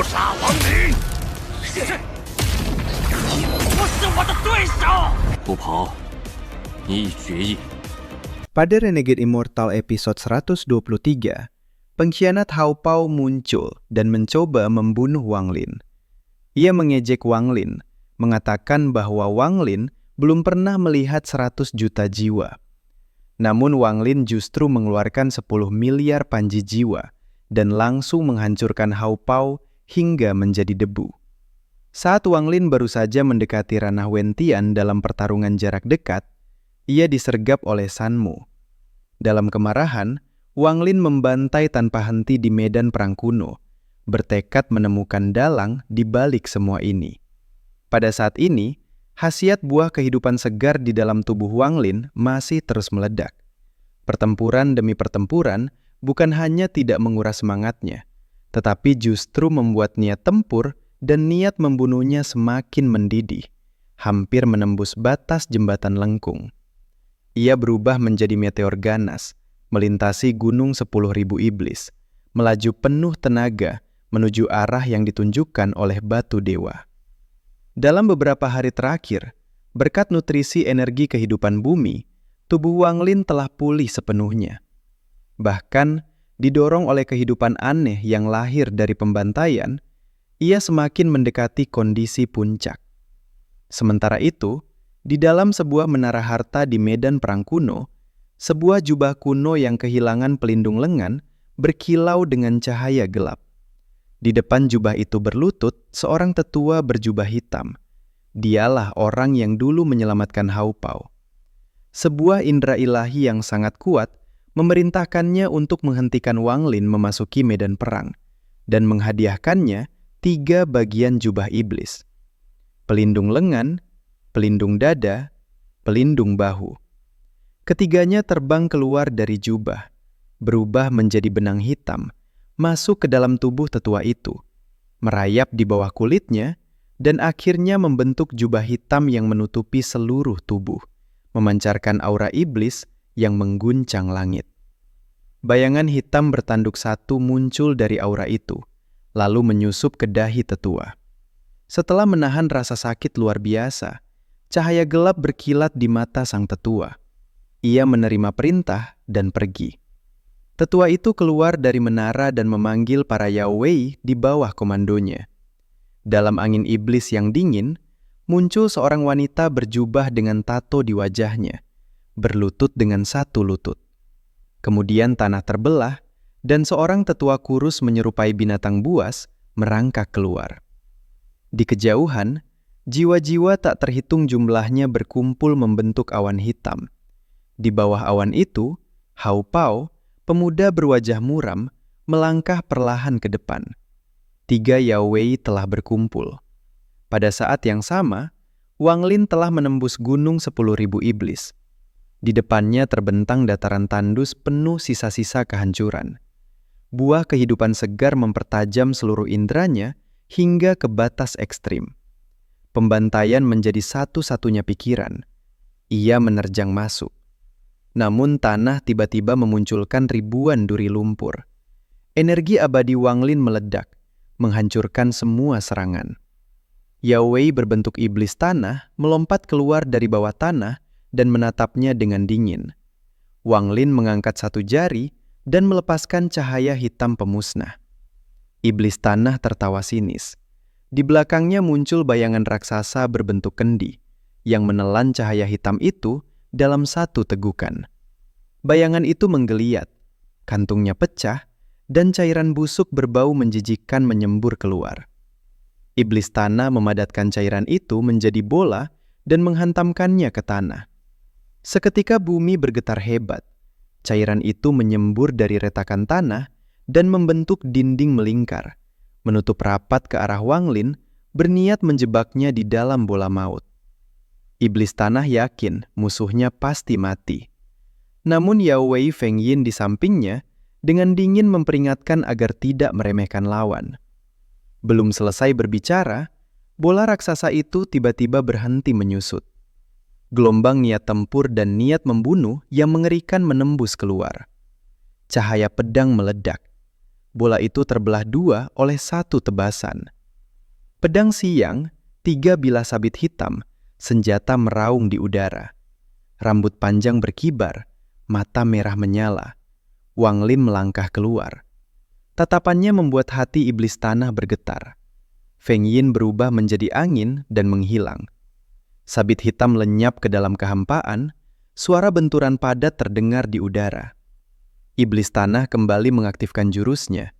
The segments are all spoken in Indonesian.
杀亡灵！你不是我的对手！不跑，你已决议。 Pada Renegade Immortal episode 123, pengkhianat Hao Pao muncul dan mencoba membunuh Wang Lin. Ia mengejek Wang Lin, mengatakan bahwa Wang Lin belum pernah melihat 100 juta jiwa. Namun Wang Lin justru mengeluarkan 10 miliar panji jiwa dan langsung menghancurkan Hao Pao hingga menjadi debu. Saat Wang Lin baru saja mendekati ranah Wentian dalam pertarungan jarak dekat, ia disergap oleh San Mu. Dalam kemarahan, Wang Lin membantai tanpa henti di medan perang kuno, bertekad menemukan dalang di balik semua ini. Pada saat ini, khasiat buah kehidupan segar di dalam tubuh Wang Lin masih terus meledak. Pertempuran demi pertempuran bukan hanya tidak menguras semangatnya, tetapi justru membuat niat tempur dan niat membunuhnya semakin mendidih, hampir menembus batas jembatan lengkung. Ia berubah menjadi meteor ganas, melintasi gunung 10.000 iblis, melaju penuh tenaga menuju arah yang ditunjukkan oleh batu dewa. Dalam beberapa hari terakhir, berkat nutrisi energi kehidupan bumi, tubuh Wang Lin telah pulih sepenuhnya. Bahkan, didorong oleh kehidupan aneh yang lahir dari pembantaian, ia semakin mendekati kondisi puncak. Sementara itu, di dalam sebuah menara harta di medan perang kuno, sebuah jubah kuno yang kehilangan pelindung lengan berkilau dengan cahaya gelap. Di depan jubah itu berlutut seorang tetua berjubah hitam. Dialah orang yang dulu menyelamatkan Hao Pao. Sebuah indera ilahi yang sangat kuat memerintahkannya untuk menghentikan Wang Lin memasuki medan perang dan menghadiahkannya 3 bagian jubah iblis. Pelindung lengan, pelindung dada, pelindung bahu. Ketiganya terbang keluar dari jubah, berubah menjadi benang hitam, masuk ke dalam tubuh tetua itu, merayap di bawah kulitnya, dan akhirnya membentuk jubah hitam yang menutupi seluruh tubuh, memancarkan aura iblis yang mengguncang langit. Bayangan hitam bertanduk satu muncul dari aura itu, lalu menyusup ke dahi tetua. Setelah menahan rasa sakit luar biasa, cahaya gelap berkilat di mata sang tetua. Ia menerima perintah dan pergi. Tetua itu keluar dari menara dan memanggil para Yao Wei di bawah komandonya. Dalam angin iblis yang dingin, muncul seorang wanita berjubah dengan tato di wajahnya, berlutut dengan satu lutut. Kemudian tanah terbelah, dan seorang tetua kurus menyerupai binatang buas merangkak keluar. Di kejauhan, jiwa-jiwa tak terhitung jumlahnya berkumpul membentuk awan hitam. Di bawah awan itu, Hao Pao, pemuda berwajah muram, melangkah perlahan ke depan. 3 Yao Wei telah berkumpul. Pada saat yang sama, Wang Lin telah menembus gunung 10.000 iblis. Di depannya terbentang dataran tandus penuh sisa-sisa kehancuran. Buah kehidupan segar mempertajam seluruh inderanya hingga ke batas ekstrim. Pembantaian menjadi satu-satunya pikiran. Ia menerjang masuk. Namun tanah tiba-tiba memunculkan ribuan duri lumpur. Energi abadi Wang Lin meledak, menghancurkan semua serangan. Yao Wei berbentuk iblis tanah melompat keluar dari bawah tanah dan menatapnya dengan dingin. Wang Lin mengangkat satu jari dan melepaskan cahaya hitam pemusnah. Iblis tanah tertawa sinis. Di belakangnya muncul bayangan raksasa berbentuk kendi yang menelan cahaya hitam itu dalam satu tegukan. Bayangan itu menggeliat, kantungnya pecah, dan cairan busuk berbau menjijikkan menyembur keluar. Iblis tanah memadatkan cairan itu menjadi bola dan menghantamkannya ke tanah. Seketika bumi bergetar hebat. Cairan itu menyembur dari retakan tanah dan membentuk dinding melingkar, menutup rapat ke arah Wang Lin, berniat menjebaknya di dalam bola maut. Iblis tanah yakin musuhnya pasti mati. Namun Yao Wei Feng Yin di sampingnya dengan dingin memperingatkan agar tidak meremehkan lawan. Belum selesai berbicara, bola raksasa itu tiba-tiba berhenti menyusut. Gelombang niat tempur dan niat membunuh yang mengerikan menembus keluar. Cahaya pedang meledak. bola itu terbelah dua oleh satu tebasan. Pedang siang, 3 bilah sabit hitam, senjata meraung di udara. Rambut panjang berkibar, mata merah menyala. Wang Lin melangkah keluar. Tatapannya membuat hati iblis tanah bergetar. Feng Yin berubah menjadi angin dan menghilang. Sabit hitam lenyap ke dalam kehampaan, suara benturan padat terdengar di udara. Iblis tanah kembali mengaktifkan jurusnya.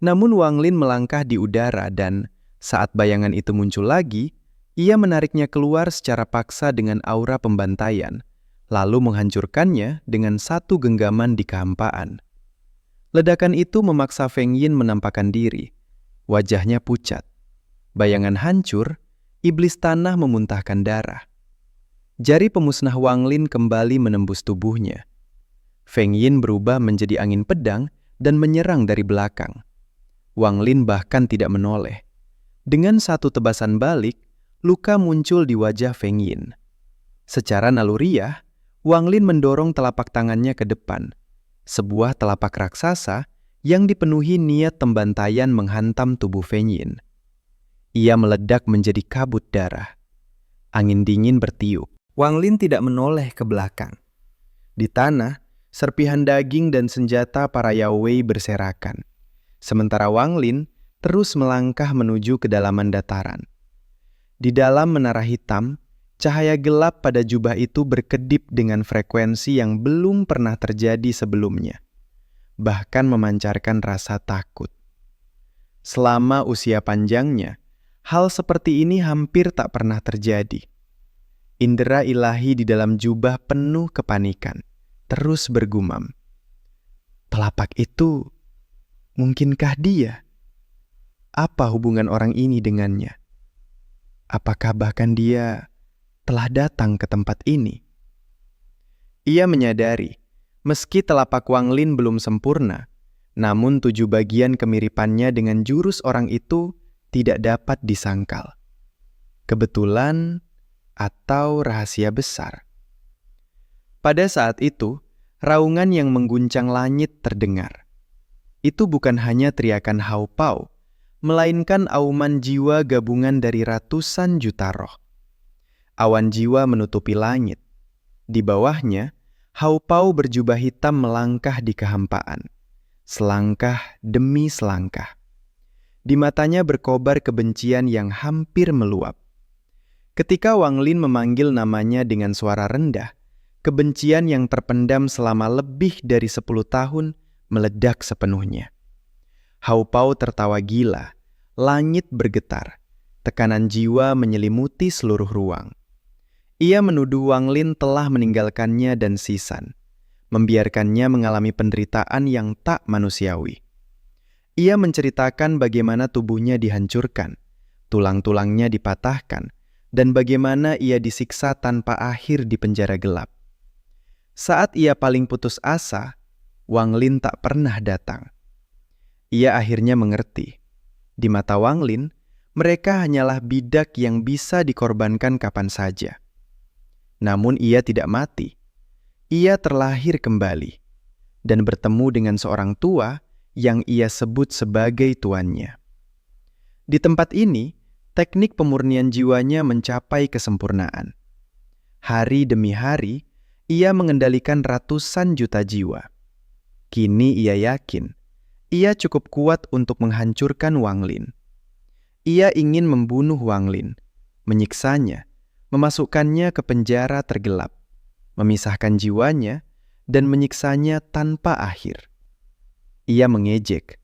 Namun Wang Lin melangkah di udara dan saat bayangan itu muncul lagi, ia menariknya keluar secara paksa dengan aura pembantaian, lalu menghancurkannya dengan satu genggaman di kehampaan. Ledakan itu memaksa Feng Yin menampakkan diri. Wajahnya pucat. Bayangan hancur, iblis tanah memuntahkan darah. Jari pemusnah Wang Lin kembali menembus tubuhnya. Feng Yin berubah menjadi angin pedang dan menyerang dari belakang. Wang Lin bahkan tidak menoleh. Dengan satu tebasan balik, luka muncul di wajah Feng Yin. Secara naluriah, Wang Lin mendorong telapak tangannya ke depan. Sebuah telapak raksasa yang dipenuhi niat pembantaian menghantam tubuh Feng Yin. Ia meledak menjadi kabut darah. Angin dingin bertiup. Wang Lin tidak menoleh ke belakang. Di tanah, serpihan daging dan senjata para Yao Wei berserakan. Sementara Wang Lin terus melangkah menuju kedalaman dataran. Di dalam menara hitam, cahaya gelap pada jubah itu berkedip dengan frekuensi yang belum pernah terjadi sebelumnya, bahkan memancarkan rasa takut. Selama usia panjangnya, hal seperti ini hampir tak pernah terjadi. Indera ilahi di dalam jubah penuh kepanikan, terus bergumam. Telapak itu, mungkinkah dia? Apa hubungan orang ini dengannya? Apakah bahkan dia telah datang ke tempat ini? Ia menyadari, meski telapak Wang Lin belum sempurna, namun 7 bagian kemiripannya dengan jurus orang itu tidak dapat disangkal. Kebetulan atau rahasia besar. Pada saat itu, raungan yang mengguncang langit terdengar. Itu bukan hanya teriakan Hao Pao, melainkan auman jiwa gabungan dari ratusan juta roh. Awan jiwa menutupi langit. Di bawahnya, Hao Pao berjubah hitam melangkah di kehampaan. Selangkah demi selangkah. Di matanya berkobar kebencian yang hampir meluap. Ketika Wang Lin memanggil namanya dengan suara rendah, kebencian yang terpendam selama lebih dari 10 tahun meledak sepenuhnya. Hao Pao tertawa gila, langit bergetar, tekanan jiwa menyelimuti seluruh ruang. Ia menuduh Wang Lin telah meninggalkannya dan Sisan, membiarkannya mengalami penderitaan yang tak manusiawi. Ia menceritakan bagaimana tubuhnya dihancurkan, tulang-tulangnya dipatahkan, dan bagaimana ia disiksa tanpa akhir di penjara gelap. Saat ia paling putus asa, Wang Lin tak pernah datang. Ia akhirnya mengerti. Di mata Wang Lin, mereka hanyalah bidak yang bisa dikorbankan kapan saja. Namun ia tidak mati. Ia terlahir kembali dan bertemu dengan seorang tua yang ia sebut sebagai tuannya. Di tempat ini, teknik pemurnian jiwanya mencapai kesempurnaan. Hari demi hari, ia mengendalikan ratusan juta jiwa. Kini ia yakin, ia cukup kuat untuk menghancurkan Wang Lin. Ia ingin membunuh Wang Lin, menyiksanya, memasukkannya ke penjara tergelap, memisahkan jiwanya, dan menyiksanya tanpa akhir. Ia mengejek.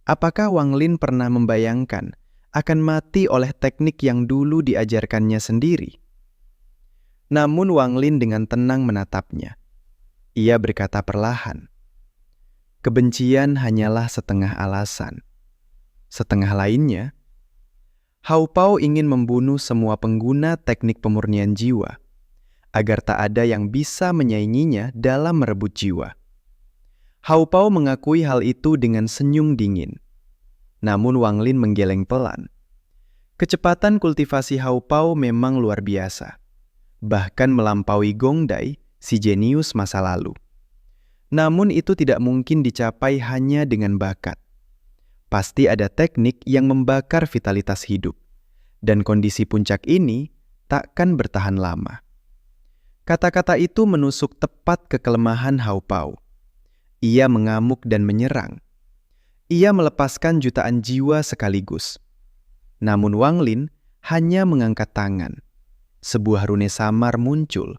Apakah Wang Lin pernah membayangkan akan mati oleh teknik yang dulu diajarkannya sendiri? Namun Wang Lin dengan tenang menatapnya. Ia berkata perlahan, kebencian hanyalah setengah alasan. Setengah lainnya, Hao Pao ingin membunuh semua pengguna teknik pemurnian jiwa, agar tak ada yang bisa menyainginya dalam merebut jiwa. Hao Pao mengakui hal itu dengan senyum dingin. Namun Wang Lin menggeleng pelan. Kecepatan kultivasi Hao Pao memang luar biasa, bahkan melampaui Gong Dai, si jenius masa lalu. Namun itu tidak mungkin dicapai hanya dengan bakat. Pasti ada teknik yang membakar vitalitas hidup, dan kondisi puncak ini takkan bertahan lama. Kata-kata itu menusuk tepat ke kelemahan Hao Pao. Ia mengamuk dan menyerang. Ia melepaskan jutaan jiwa sekaligus. Namun Wang Lin hanya mengangkat tangan. Sebuah rune samar muncul.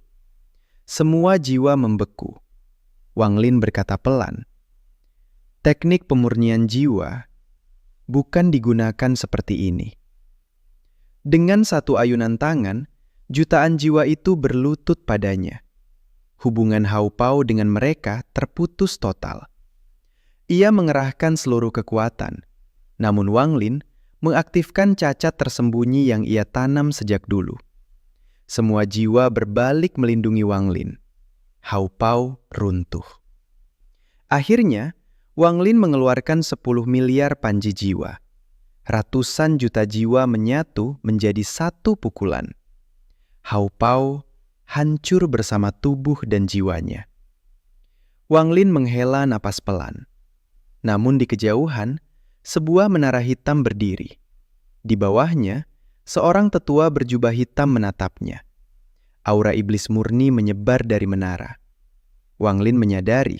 Semua jiwa membeku. Wang Lin berkata pelan, "Teknik pemurnian jiwa bukan digunakan seperti ini." Dengan satu ayunan tangan, jutaan jiwa itu berlutut padanya. Hubungan Hao Pao dengan mereka terputus total. Ia mengerahkan seluruh kekuatan, namun Wang Lin mengaktifkan cacat tersembunyi yang ia tanam sejak dulu. Semua jiwa berbalik melindungi Wang Lin. Hao Pao runtuh. Akhirnya, Wang Lin mengeluarkan 10 miliar panji jiwa. Ratusan juta jiwa menyatu menjadi satu pukulan. Hao Pao hancur bersama tubuh dan jiwanya. Wang Lin menghela napas pelan. Namun di kejauhan, sebuah menara hitam berdiri. Di bawahnya, seorang tetua berjubah hitam menatapnya. Aura iblis murni menyebar dari menara. Wang Lin menyadari,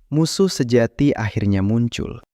musuh sejati akhirnya muncul.